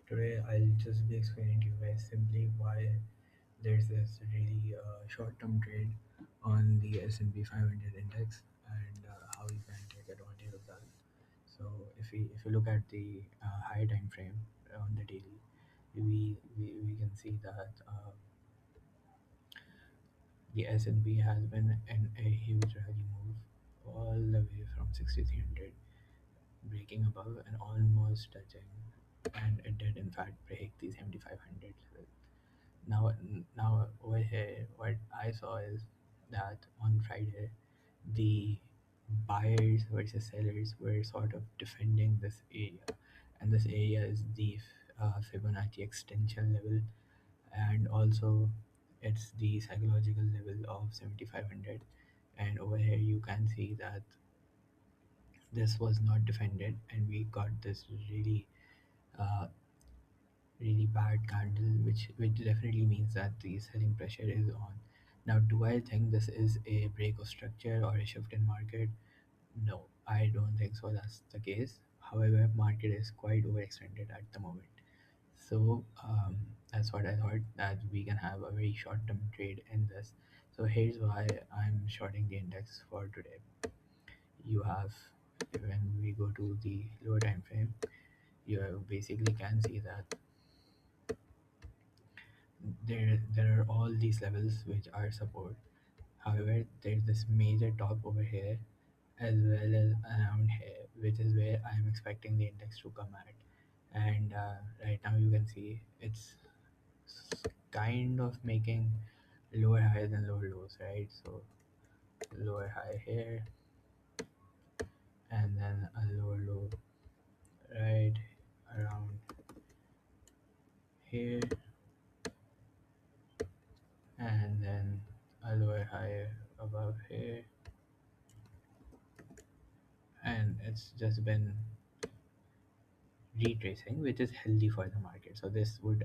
Today I'll just be explaining to you guys simply why there's this really short-term trade on the S&P 500 index and how you can take advantage of that. So if you look at the higher time frame on the daily, we can see that the S&P has been in a huge rally move all the way from 6300, breaking above and almost touching, and it did in fact break the 7500. Now over here, what I saw is that on Friday, the buyers versus sellers were sort of defending this area, and this area is the Fibonacci extension level, and also it's the psychological level of 7500. And over here, you can see that this was not defended, and we got this uh, really bad candle, which definitely means that the selling pressure is on. Now, do I think this is a break of structure or a shift in market? No, I don't think so. That's the case. However, market is quite overextended at the moment. So that's what I thought, that we can have a very short-term trade in this. So here's why I'm shorting the index for today. You have, when we go to the lower time frame, you basically can see that there are all these levels which are support. However, there's this major top over here as well as around here, which is where I'm expecting the index to come at. And right now you can see it's kind of making lower highs and lower lows, right? So lower high here and then a lower low right around here, and then a lower high above here, and it's just been retracing, which is healthy for the market. So this would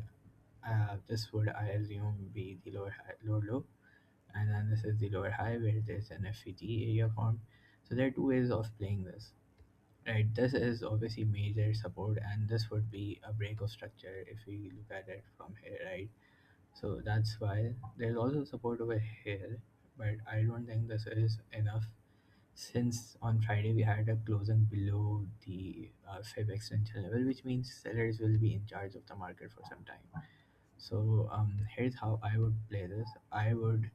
I assume be the lower high, lower low, and then this is the lower high where there's an FVG area formed. So there are two ways of playing this. Right, this is obviously major support, and this would be a break of structure if we look at it from here, right? So that's why there's also support over here, but I don't think this is enough, since on Friday we had a closing below the Fib extension level, which means sellers will be in charge of the market for some time. So here's how I would play this. I would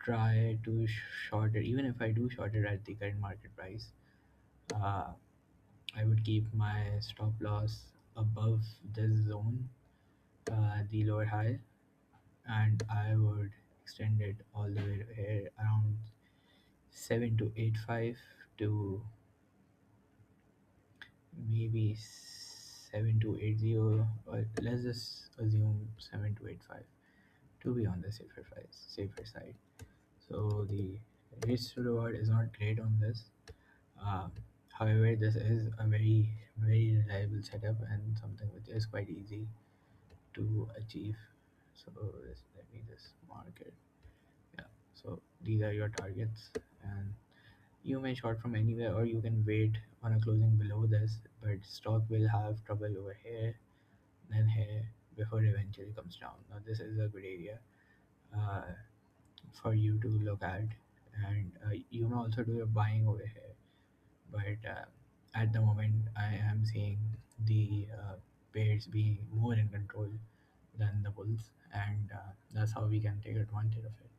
try to short it, even if I do short it at the current market price. Uh, I would keep my stop loss above this zone, the lower high, and I would extend it all the way to here around 7285 to maybe 7280, or let's just assume 7285 to be on the safer side. So the risk to reward is not great on this. Um, However, this is a very reliable setup and something which is quite easy to achieve. So let me just mark it. Yeah. So these are your targets, and you may short from anywhere, or you can wait on a closing below this, but stock will have trouble over here, then here, before it eventually comes down. Now this is a good area uh, for you to look at, and you may also do your buying over here. But at the moment, I am seeing the bears being more in control than the bulls, and that's how we can take advantage of it.